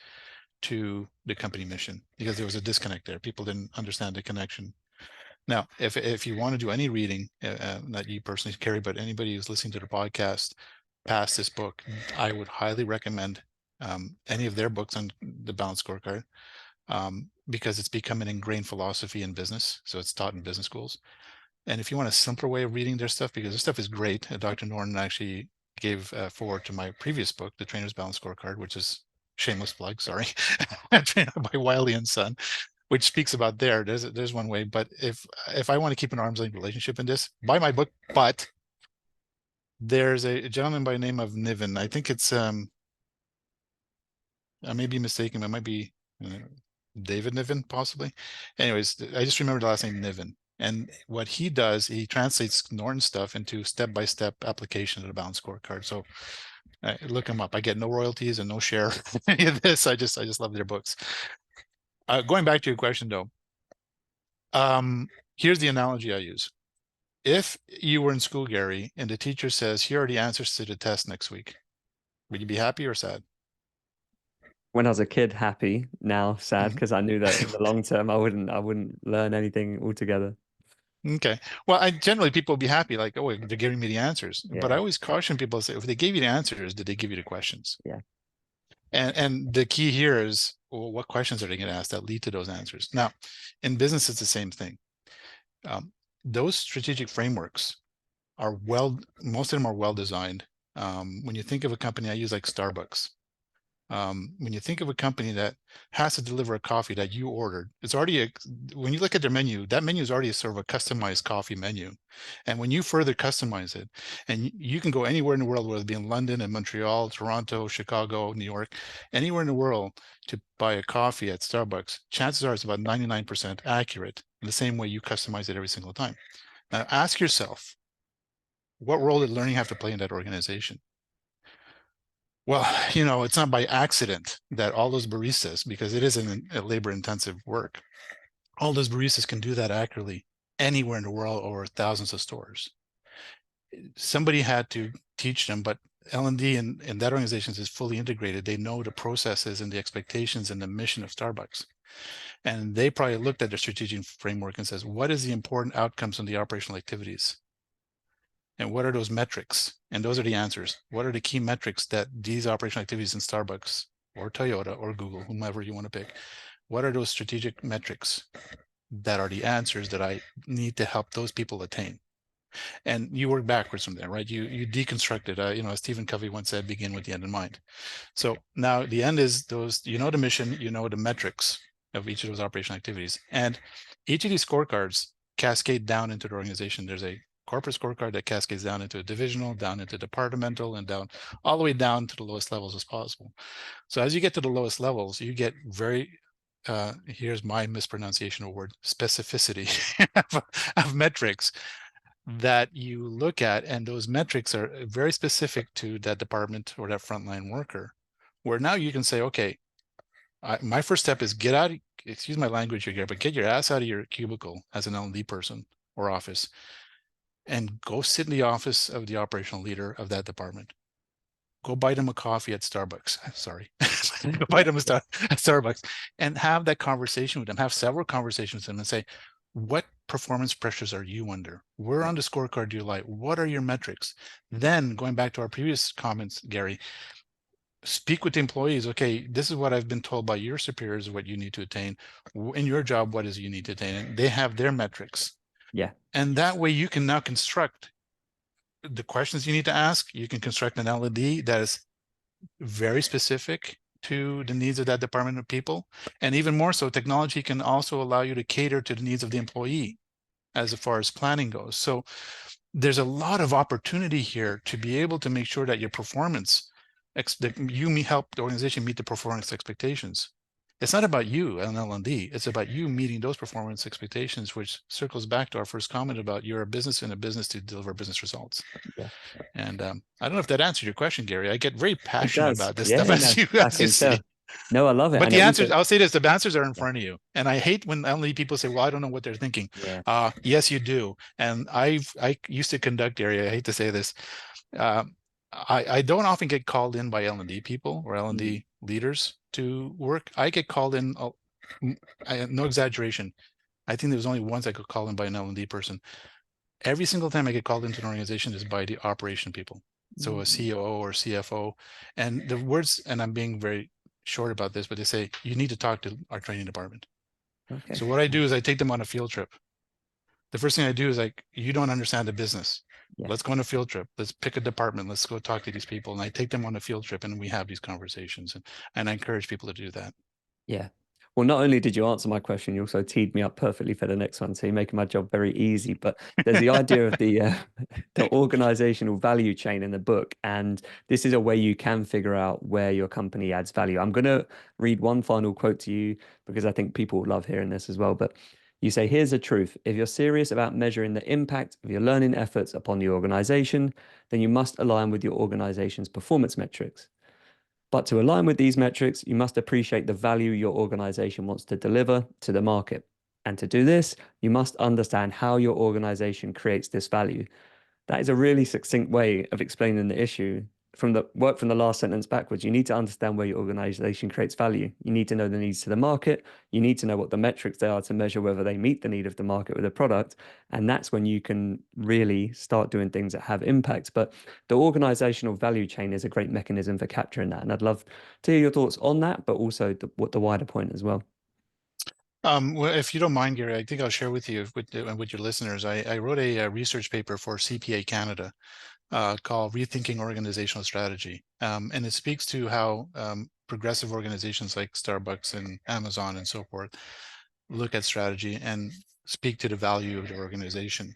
[SPEAKER 2] to the company mission because there was a disconnect there. People didn't understand the connection. Now, if you want to do any reading, not you personally, Carrie, but anybody who's listening to the podcast past this book, I would highly recommend any of their books on the balanced scorecard because it's become an ingrained philosophy in business. So it's taught in business schools. And if you want a simpler way of reading their stuff, because their stuff is great, Dr. Norton actually gave forward to my previous book, The Trainer's Balanced Scorecard, which is shameless plug, sorry, by Wiley and Son, which speaks about there's one way. But if I want to keep an arm's length relationship in this, buy my book. But there's a gentleman by the name of Niven. I think it's I may be mistaken. It might be David Niven, possibly. Anyways, I just remember the last name Niven. And what he does, he translates Norton stuff into step-by-step application of the balanced scorecard. So Look them up. I get no royalties and no share any of this. I just love their books. Going back to your question though, um, here's the analogy I use. If you were in school, Gary, and the teacher says, here are the answers to the test next week, would you be happy or sad?
[SPEAKER 1] When I was a kid, happy. Now sad
[SPEAKER 2] Mhm.
[SPEAKER 1] because I knew that in the long term I wouldn't learn anything altogether.
[SPEAKER 2] Okay. Well, I generally people will be happy, like, oh, they're giving me the answers. But I
[SPEAKER 1] Yeah,
[SPEAKER 2] always caution people to say, if they gave you the answers, did they give you the questions?
[SPEAKER 1] yeah.
[SPEAKER 2] And the key here is, well, what questions are they going to ask that lead to those answers? Now, in business, it's the same thing. Um, those strategic frameworks are most of them are well designed. When you think of a company, I use like Starbucks. When you think of a company that has to deliver a coffee that you ordered, it's already when you look at their menu, that menu is already a sort of a customized coffee menu. And when you further customize it, and you can go anywhere in the world, whether it be in London and Montreal, Toronto, Chicago, New York, anywhere in the world to buy a coffee at Starbucks, chances are it's about 99% accurate in the same way you customize it every single time. Now ask yourself, what role did learning have to play in that organization? Well, it's not by accident that all those baristas, because it is a labor intensive work, all those baristas can do that accurately anywhere in the world over thousands of stores. Somebody had to teach them, but L&D and that organization is fully integrated. They know the processes and the expectations and the mission of Starbucks. And they probably looked at their strategic framework and says, what is the important outcomes on the operational activities? And what are those metrics? And those are the answers. What are the key metrics that these operational activities in Starbucks or Toyota or Google, whomever you want to pick, what are those strategic metrics that are the answers that I need to help those people attain? And you work backwards from there, right? You deconstruct it. As Stephen Covey once said, begin with the end in mind. So now the end is those, the mission, the metrics of each of those operational activities. And each of these scorecards cascade down into the organization. There's a corporate scorecard that cascades down into a divisional, down into departmental, and down all the way down to the lowest levels as possible. So as you get to the lowest levels, you get very here's my mispronunciation of word, specificity of metrics that you look at, and those metrics are very specific to that department or that frontline worker, where now you can say, okay, my first step is get out, excuse my language here, but get your ass out of your cubicle as an L&D person or office and go sit in the office of the operational leader of that department. Go buy them a coffee at Starbucks. Sorry. Go buy them at Starbucks and have that conversation with them. Have several conversations with them and say, what performance pressures are you under? Where on the scorecard do you like? What are your metrics? Then going back to our previous comments, Gary, speak with the employees. Okay, this is what I've been told by your superiors, what you need to attain. In your job, what is you need to attain? And they have their metrics.
[SPEAKER 1] Yeah,
[SPEAKER 2] And that way you can now construct the questions you need to ask. You can construct an L&D that is very specific to the needs of that department of people. And even more so, technology can also allow you to cater to the needs of the employee as far as planning goes. So there's a lot of opportunity here to be able to make sure that your performance, that you help the organization meet the performance expectations. It's not about you and L&D. It's about you meeting those performance expectations, which circles back to our first comment about you're a business in a business to deliver business results.
[SPEAKER 1] yeah.
[SPEAKER 2] And I don't know if that answered your question, Gary. I get very
[SPEAKER 1] It
[SPEAKER 2] passionate
[SPEAKER 1] does.
[SPEAKER 2] about this
[SPEAKER 1] Yeah,
[SPEAKER 2] stuff,
[SPEAKER 1] no, I
[SPEAKER 2] as you
[SPEAKER 1] can
[SPEAKER 2] see.
[SPEAKER 1] tell. No, I love it.
[SPEAKER 2] But
[SPEAKER 1] And it
[SPEAKER 2] the answers,
[SPEAKER 1] also,
[SPEAKER 2] I'll say this, the answers are in
[SPEAKER 1] yeah,
[SPEAKER 2] front of you. And I hate when only people say, well, I don't know what they're thinking.
[SPEAKER 1] yeah.
[SPEAKER 2] Yes, you do. And I used to conduct, Gary, I hate to say this. Uh, I don't often get called in by L&D people or
[SPEAKER 1] Mm,
[SPEAKER 2] L&D leaders to work. I get called in, no exaggeration. I think there was only once I got called in by an L&D person. Every single time I get called into an organization is by the operation people. So a
[SPEAKER 1] mm,
[SPEAKER 2] COO or CFO. And the words, and I'm being very short about this, but they say, you need to talk to our training department.
[SPEAKER 1] okay.
[SPEAKER 2] So what I do is I take them on a field trip. The first thing I do is like, you don't understand the business.
[SPEAKER 1] Yeah.
[SPEAKER 2] Let's go on a field trip. Let's pick a department. Let's go talk to these people. And I take them on a field trip and we have these conversations. And I encourage people to do that.
[SPEAKER 1] Yeah. Well, not only did you answer my question, you also teed me up perfectly for the next one. So you're making my job very easy. But there's the idea of the the organizational value chain in the book, and this is a way you can figure out where your company adds value. I'm going to read one final quote to you because I think people love hearing this as well. But You say, here's the truth. If you're serious about measuring the impact of your learning efforts upon the organization, then you must align with your organization's performance metrics. But to align with these metrics, you must appreciate the value your organization wants to deliver to the market. And to do this, you must understand how your organization creates this value. That is a really succinct way of explaining the issue. From the last sentence backwards, you need to understand where your organization creates value. You need to know the needs to the market. You need to know what the metrics they are to measure whether they meet the need of the market with a product. And that's when you can really start doing things that have impact. But the organizational value chain is a great mechanism for capturing that. And I'd love to hear your thoughts on that, but also what the wider point as well.
[SPEAKER 2] Well, if you don't mind, Gary, I think I'll share with you with your listeners. I wrote a research paper for CPA Canada called Rethinking Organizational Strategy, and it speaks to how progressive organizations like Starbucks and Amazon and so forth look at strategy and speak to the value of their organization.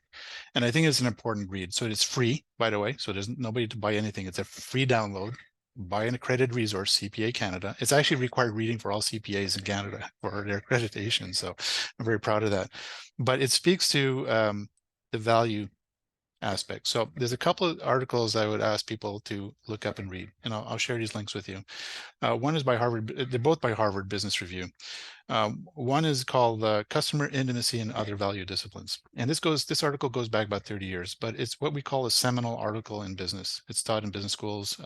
[SPEAKER 2] And I think it's an important read. So it's free, by the way. So there's nobody to buy anything. It's a free download. Buy an accredited resource, CPA Canada. It's actually required reading for all CPAs in Canada for their accreditation. So I'm very proud of that. But it speaks to the value aspect. So there's a couple of articles I would ask people to look up and read, and I'll share these links with you. One is by Harvard. They're both by Harvard Business Review. One is called Customer Intimacy and Other Value Disciplines. And this article goes back about 30 years, but it's what we call a seminal article in business. It's taught in business schools.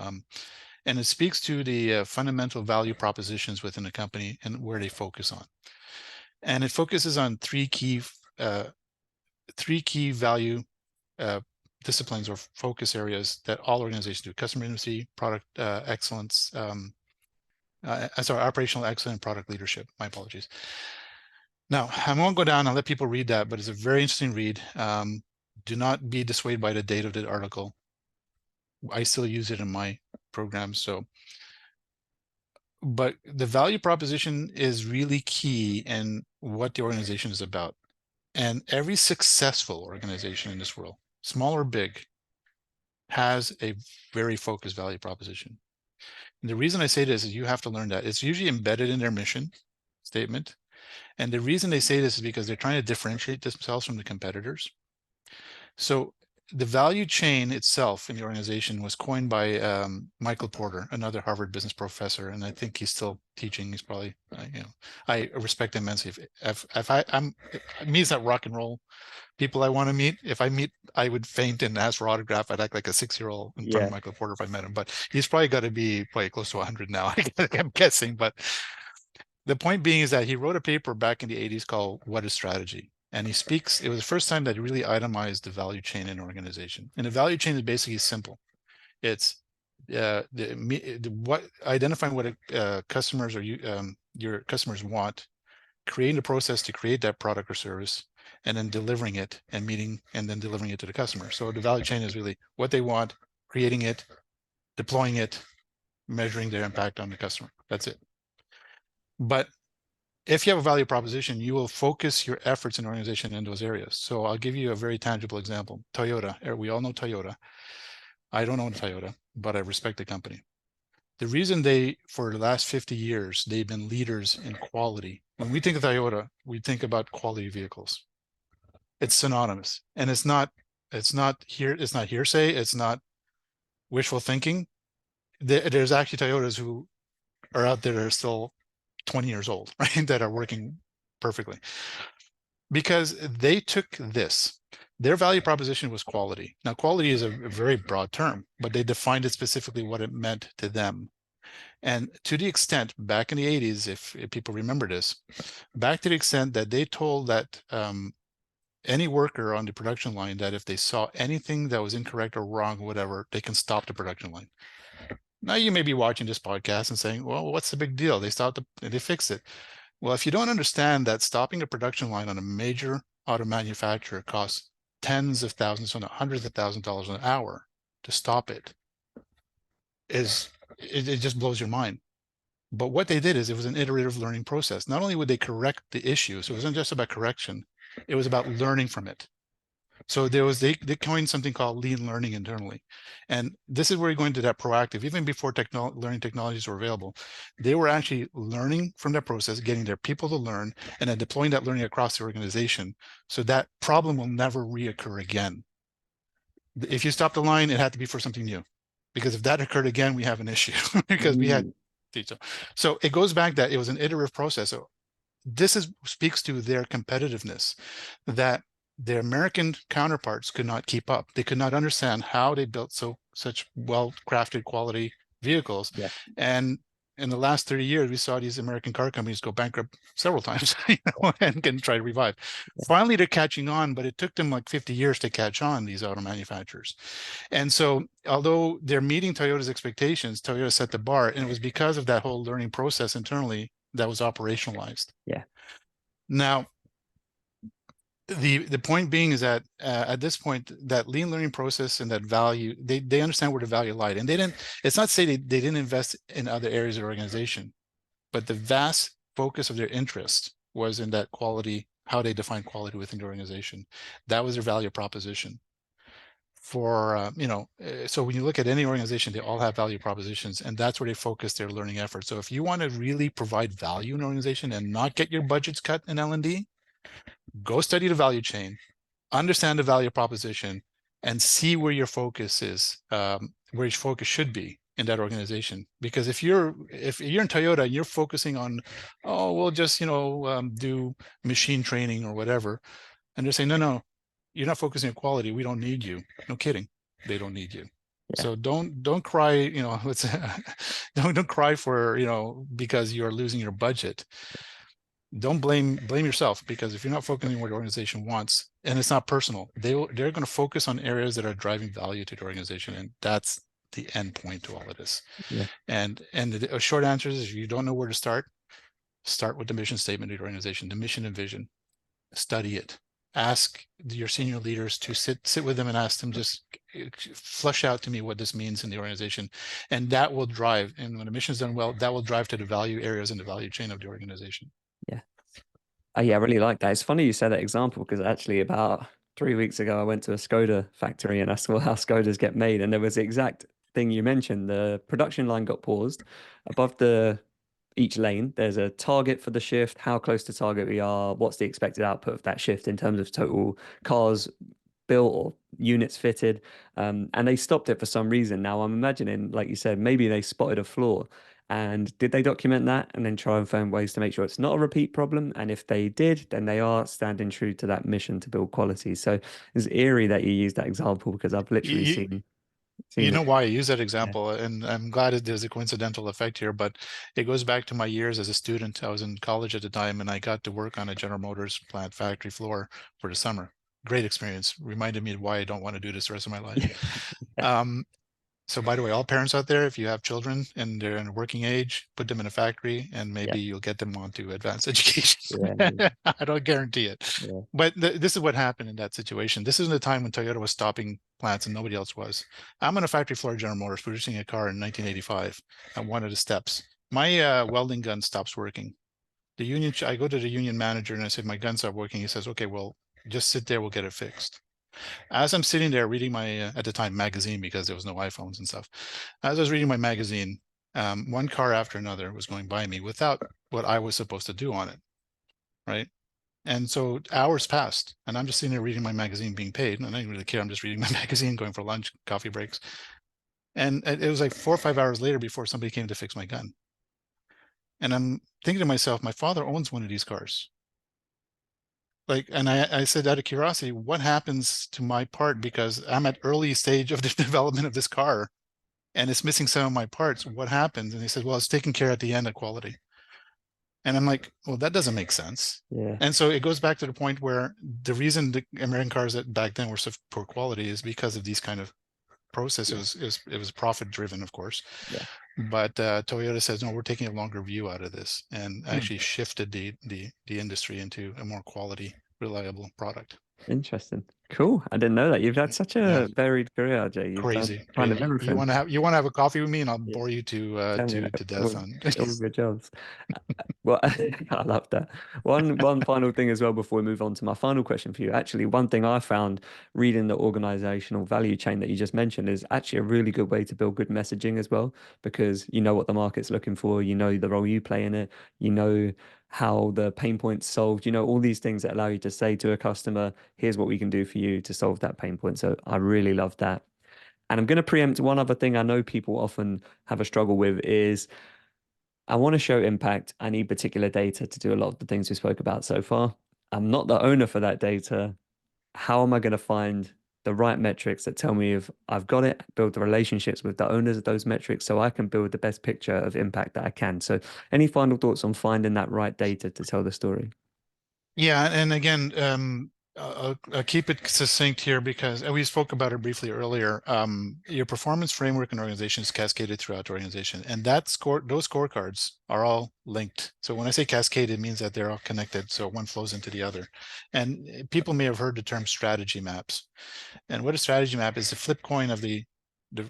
[SPEAKER 2] And it speaks to the fundamental value propositions within a company and where they focus on. And it focuses on three key value disciplines or focus areas that all organizations do: customer intimacy, product excellence, operational excellence, product leadership. My apologies. Now, I won't go down. I'll let people read that, but it's a very interesting read. Do not be dissuaded by the date of the article. I still use it in my program. But the value proposition is really key in what the organization is about. And every successful organization in this world, small or big, has a very focused value proposition. And the reason I say this is you have to learn that. It's usually embedded in their mission statement. And the reason they say this is because they're trying to differentiate themselves from the competitors. So the value chain itself in the organization was coined by Michael Porter, another Harvard business professor, and I think he's still teaching. He's probably, I respect him immensely. Me, it's that rock and roll people I want to meet. If I meet, I would faint and ask for autograph. I'd act like a 6-year-old in front of Michael Porter if I met him. But he's probably got to be close to 100 now, I'm guessing. But the point being is that he wrote a paper back in the 80s called "What is Strategy?" And it was the first time that he really itemized the value chain in an organization. And the value chain is basically simple. It's identifying what customers or your customers want, creating the process to create that product or service, and then delivering it and then delivering it to the customer. So the value chain is really what they want, creating it, deploying it, measuring their impact on the customer. That's it. But if you have a value proposition, you will focus your efforts in an organization in those areas. So I'll give you a very tangible example. Toyota, we all know Toyota. I don't own Toyota, but I respect the company. The reason for the last 50 years, they've been leaders in quality. When we think of Toyota, we think about quality vehicles. It's synonymous, and it's not hearsay. It's not wishful thinking. There's actually Toyotas who are out there that are still 20 years old, right? That are working perfectly because they took this. Their value proposition was quality. Now, quality is a very broad term, but they defined it specifically what it meant to them. And to the extent back in the 80s, if people remember this, back to the extent that they told that any worker on the production line that if they saw anything that was incorrect or wrong, whatever, they can stop the production line. Now you may be watching this podcast and saying, well, what's the big deal? They fixed it. Well, if you don't understand that stopping a production line on a major auto manufacturer costs tens of thousands, if not hundreds of thousands of dollars an hour to stop it, it just blows your mind. But what they did is it was an iterative learning process. Not only would they correct the issue, so it wasn't just about correction, it was about learning from it. So they coined something called lean learning internally. And this is where you're going to that proactive, even before learning technologies were available. They were actually learning from that process, getting their people to learn, and then deploying that learning across the organization. So that problem will never reoccur again. If you stop the line, it had to be for something new. Because if that occurred again, we have an issue because we had.
[SPEAKER 1] Mm,
[SPEAKER 2] So it goes back that it was an iterative process. So this speaks to their competitiveness, that their American counterparts could not keep up. They could not understand how they built such well-crafted quality vehicles.
[SPEAKER 1] yeah,
[SPEAKER 2] And in the last 30 years, we saw these American car companies go bankrupt several times, and can try to revive. Finally, they're catching on, but it took them like 50 years to catch on, these auto manufacturers. And so, although they're meeting Toyota's expectations, Toyota set the bar, and it was because of that whole learning process internally that was operationalized.
[SPEAKER 1] yeah,
[SPEAKER 2] Now, the point being is that at this point, that lean learning process and that value, they understand where the value lied, and they didn't. It's not to say they didn't invest in other areas of the organization, but the vast focus of their interest was in that quality, how they define quality within the organization. That was their value proposition. For so when you look at any organization, they all have value propositions, and that's where they focus their learning efforts. So if you want to really provide value in an organization and not get your budgets cut in L&D, go study the value chain, understand the value proposition, and see where your focus is, where your focus should be in that organization. Because if you're in Toyota and you're focusing on, oh, we'll just do machine training or whatever, and they're saying, no, you're not focusing on quality. We don't need you. No kidding, they don't need you.
[SPEAKER 1] yeah,
[SPEAKER 2] So don't cry, let's don't cry for because you're losing your budget. Don't blame yourself, because if you're not focusing on what the organization wants, and it's not personal, they're going to focus on areas that are driving value to the organization, and that's the end point to all of this.
[SPEAKER 1] yeah,
[SPEAKER 2] And the short answer is, if you don't know where to start with the mission statement of the organization, the mission and vision. Study it. Ask your senior leaders to sit with them and ask them, just flush out to me what this means in the organization, and that will drive. And when the mission is done well, that will drive to the value areas in the value chain of the organization.
[SPEAKER 1] yeah. Oh, yeah, I really like that. It's funny you said that example because actually about 3 weeks ago I went to a Skoda factory and I saw how Skodas get made, and there was the exact thing you mentioned. The production line got paused. Above the each lane, there's a target for the shift, how close to target we are, what's the expected output of that shift in terms of total cars built or units fitted. And they stopped it for some reason. Now I'm imagining, like you said, maybe they spotted a flaw. And did they document that and then try and find ways to make sure it's not a repeat problem? And if they did, then they are standing true to that mission to build quality. So it's eerie that you use that example because I've literally
[SPEAKER 2] You,
[SPEAKER 1] seen
[SPEAKER 2] you know
[SPEAKER 1] it.
[SPEAKER 2] why I use that
[SPEAKER 1] Yeah,
[SPEAKER 2] example, and I'm glad that there's a coincidental effect here, but it goes back to my years as a student. I was in college at the time, and I got to work on a General Motors plant factory floor for the summer. Great experience. Reminded me of why I don't want to do this the rest of my life.
[SPEAKER 1] yeah,
[SPEAKER 2] Um, So by the way, all parents out there, if you have children and they're in a working age, put them in a factory and
[SPEAKER 1] yeah,
[SPEAKER 2] maybe you'll get them onto advanced education.
[SPEAKER 1] yeah,
[SPEAKER 2] I don't guarantee it.
[SPEAKER 1] yeah,
[SPEAKER 2] But this is what happened in that situation. This isn't the time when Toyota was stopping plants and nobody else was. I'm on a factory floor at General Motors producing a car in 1985 at one of the steps. My welding gun stops working. I go to the union manager and I said, my gun stopped working. He says, okay, well, just sit there. We'll get it fixed. As I'm sitting there reading my, at the time, magazine, because there was no iPhones and stuff. As I was reading my magazine, one car after another was going by me without what I was supposed to do on it, right? And so hours passed, and I'm just sitting there reading my magazine, being paid, and I didn't really care. I'm just reading my magazine, going for lunch, coffee breaks. And it was like 4 or 5 hours later before somebody came to fix my gun. And I'm thinking to myself, my father owns one of these cars. Like, and I said out of curiosity, what happens to my part, because I'm at early stage of the development of this car and it's missing some of my parts. What happens? And he said, well, it's taken care at the end of quality. And I'm like, well, that doesn't make sense.
[SPEAKER 1] yeah,
[SPEAKER 2] And so it goes back to the point where the reason the American cars that back then were so poor quality is because of these kind of
[SPEAKER 1] yeah,
[SPEAKER 2] processes. It was profit driven, of course.
[SPEAKER 1] yeah.
[SPEAKER 2] But Toyota says, no, we're taking a longer view out of this, and
[SPEAKER 1] Hmm.
[SPEAKER 2] actually shifted the industry into a more quality, reliable product.
[SPEAKER 1] Interesting. Cool. I didn't know that. You've had such
[SPEAKER 2] Yeah,
[SPEAKER 1] a varied career, Ajay. You've done
[SPEAKER 2] crazy,
[SPEAKER 1] kind of
[SPEAKER 2] crazy. You
[SPEAKER 1] everything.
[SPEAKER 2] want to have you want to have a coffee with me, and I'll
[SPEAKER 1] Yeah.
[SPEAKER 2] bore you
[SPEAKER 1] Tell me
[SPEAKER 2] to death
[SPEAKER 1] all,
[SPEAKER 2] on.
[SPEAKER 1] all good jobs. Well, I love that. One final thing as well before we move on to my final question for you. Actually, one thing I found reading the organizational value chain that you just mentioned is actually a really good way to build good messaging as well, because you know what the market's looking for, you know the role you play in it, you know how the pain point's solved, you know all these things that allow you to say to a customer, here's what we can do for you to solve that pain point. So I really love that. And I'm going to preempt one other thing I know people often have a struggle with is I want to show impact. I need particular data to do a lot of the things we spoke about so far. I'm not the owner for that data. How am I going to find the right metrics that tell me if I've got it, build the relationships with the owners of those metrics so I can build the best picture of impact that I can? So, any final thoughts on finding that right data to tell the story?
[SPEAKER 2] Yeah, and again, I'll keep it succinct here because we spoke about it briefly earlier. Your performance framework and organization is cascaded throughout the organization, and those scorecards are all linked. So when I say cascade, it means that they're all connected, so one flows into the other. And people may have heard the term strategy maps. And what a strategy map is, the flip coin of the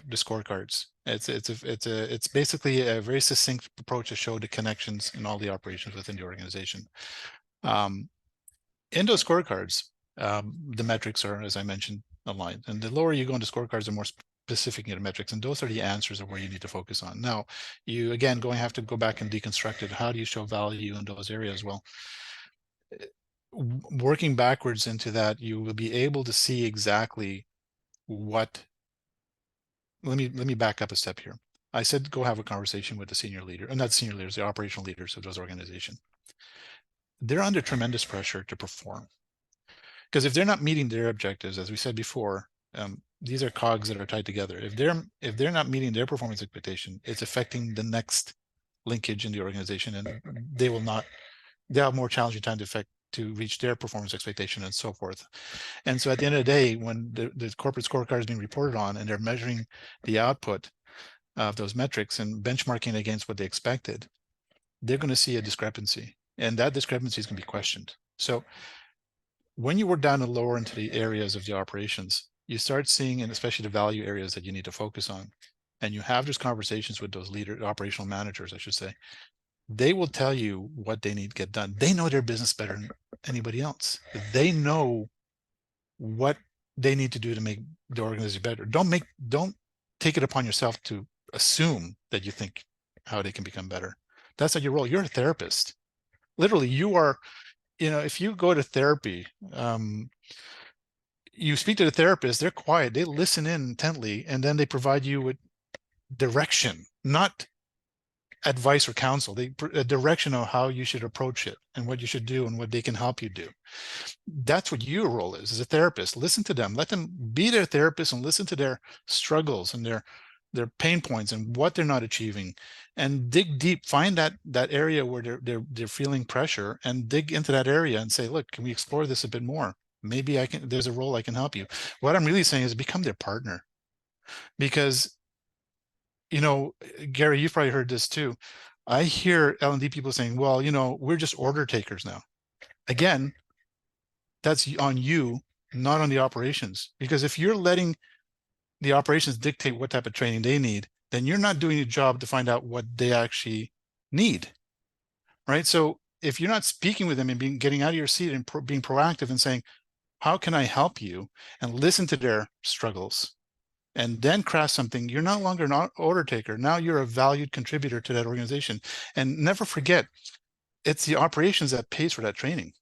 [SPEAKER 2] scorecards. It's basically a very succinct approach to show the connections in all the operations within the organization. Um, in those scorecards, the metrics are, as I mentioned, aligned. And the lower you go into scorecards, the more specific you get metrics. And those are the answers of where you need to focus on. Now, you again going to have to go back and deconstruct it. How do you show value in those areas? Well, working backwards into that, you will be able to see exactly what. Let me back up a step here. I said go have a conversation with the senior leader, and not senior leaders, the operational leaders of those organizations. They're under tremendous pressure to perform. Because if they're not meeting their objectives, as we said before, these are cogs that are tied together. If they're not meeting their performance expectation, it's affecting the next linkage in the organization, and they'll have more challenging time to reach their performance expectation and so forth. And so at the end of the day, when the corporate scorecard is being reported on and they're measuring the output of those metrics and benchmarking against what they expected, they're going to see a discrepancy, and that discrepancy is going to be questioned. So when you work down and lower into the areas of the operations, you start seeing, and especially the value areas that you need to focus on, and you have those conversations with those operational managers, I should say, they will tell you what they need to get done. They know their business better than anybody else. They know what they need to do to make the organization better. Don't take it upon yourself to assume that you think how they can become better. That's not your role. You're a therapist. Literally, you are, if you go to therapy, you speak to the therapist, they're quiet, they listen in intently, and then they provide you with direction, not advice or counsel. A direction of how you should approach it and what you should do and what they can help you do. That's what your role is as a therapist. Listen to them, let them be their therapist, and listen to their struggles and their pain points and what they're not achieving, and dig deep, find that area where they're feeling pressure, and dig into that area and say, look, can we explore this a bit more? Maybe there's a role I can help you. What I'm really saying is become their partner. Because, Gary, you've probably heard this too. I hear L&D people saying, well, we're just order takers now. Again, that's on you, not on the operations. Because if you're letting the operations dictate what type of training they need, then you're not doing your job to find out what they actually need, right? So if you're not speaking with them and getting out of your seat and being proactive and saying, how can I help you, and listen to their struggles, and then craft something, you're no longer an order taker. Now you're a valued contributor to that organization. And never forget, it's the operations that pays for that training.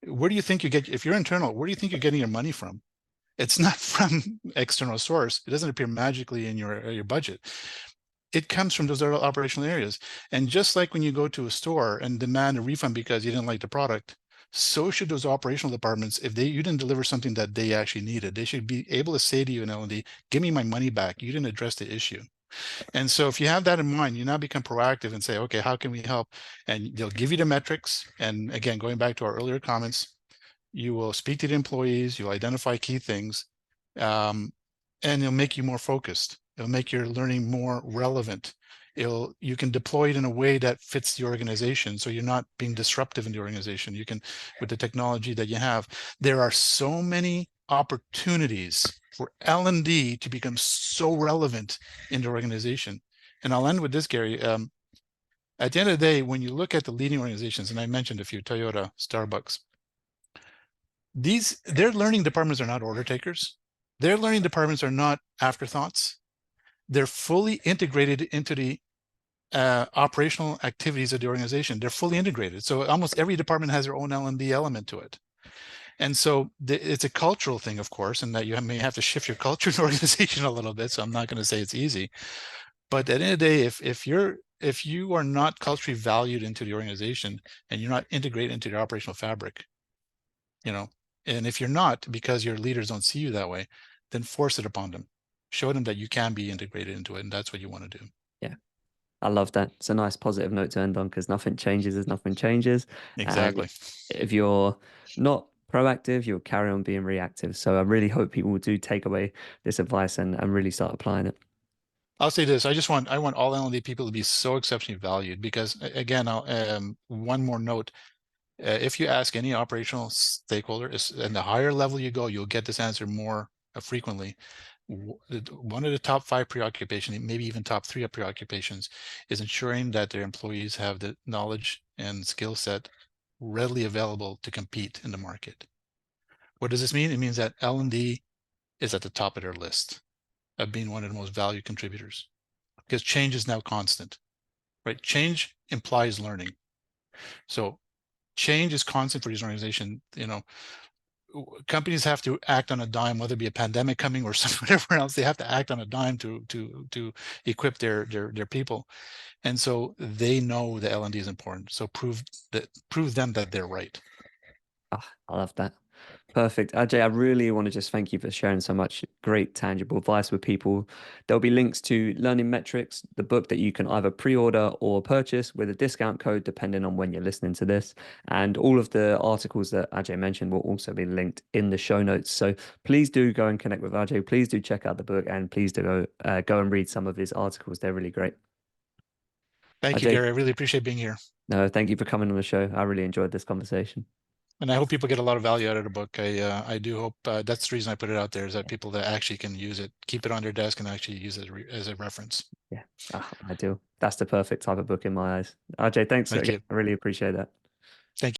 [SPEAKER 2] Where do you think if you're internal, where do you think you're getting your money from? It's not from external source. It doesn't appear magically in your budget. It comes from those other operational areas. And just like when you go to a store and demand a refund because you didn't like the product, so should those operational departments, if you didn't deliver something that they actually needed, they should be able to say to you in L&D, give me my money back. You didn't address the issue. And so if you have that in mind, you now become proactive and say, okay, how can we help? And they'll give you the metrics. And again, going back to our earlier comments, you will speak to the employees, you'll identify key things, and it'll make you more focused. It'll make your learning more relevant. You can deploy it in a way that fits the organization, so you're not being disruptive in the organization. You can, with the technology that you have, there are so many opportunities for L&D to become so relevant in the organization. And I'll end with this, Gary. At the end of the day, when you look at the leading organizations, and I mentioned a few, Toyota, Starbucks, their learning departments are not order takers. Their learning departments are not afterthoughts. They're fully integrated into the operational activities of the organization. They're fully integrated. So almost every department has their own L&D element to it. And so it's a cultural thing, of course, and that you may have to shift your culture in the organization a little bit. So I'm not going to say it's easy. But at the end of the day, if you are not culturally valued into the organization and you're not integrated into the operational fabric, you know, and if you're not, because your leaders don't see you that way, then force it upon them. Show them that you can be integrated into it, and that's what you want to do.
[SPEAKER 1] Yeah, I love that. It's a nice positive note to end on because nothing changes as nothing changes. And
[SPEAKER 2] Exactly.
[SPEAKER 1] if you're not proactive, you'll carry on being reactive. So I really hope people do take away this advice and really start applying it.
[SPEAKER 2] I'll say this: I want all L&D people to be so exceptionally valued because, again, one more note: if you ask any operational stakeholder, and the higher level you go, you'll get this answer more frequently. One of the top 5 preoccupations, maybe even top 3 preoccupations, is ensuring that their employees have the knowledge and skill set readily available to compete in the market. What does this mean? It means that L&D is at the top of their list of being one of the most valued contributors, because change is now constant, right? Change implies learning. So change is constant for these organizations. Companies have to act on a dime, whether it be a pandemic coming or whatever else. They have to act on a dime to equip their people, and so they know the L&D is important. So prove them that they're right.
[SPEAKER 1] Ah, I love that. Perfect. Ajay, I really want to just thank you for sharing so much great tangible advice with people. There'll be links to Learning Metrics, the book that you can either pre-order or purchase with a discount code, depending on when you're listening to this. And all of the articles that Ajay mentioned will also be linked in the show notes. So please do go and connect with Ajay. Please do check out the book and please do go and read some of his articles. They're really great.
[SPEAKER 2] Thank you,
[SPEAKER 1] Ajay,
[SPEAKER 2] Gary. I really appreciate being here.
[SPEAKER 1] no, thank you for coming on the show. I really enjoyed this conversation.
[SPEAKER 2] And I hope people get a lot of value out of the book. I do hope that's the reason I put it out there, is that people that actually can use it, keep it on their desk, and actually use it as a reference.
[SPEAKER 1] Yeah, I do. That's the perfect type of book in my eyes. Ajay, thanks
[SPEAKER 2] Thank
[SPEAKER 1] again.
[SPEAKER 2] you.
[SPEAKER 1] I really appreciate that.
[SPEAKER 2] Thank you.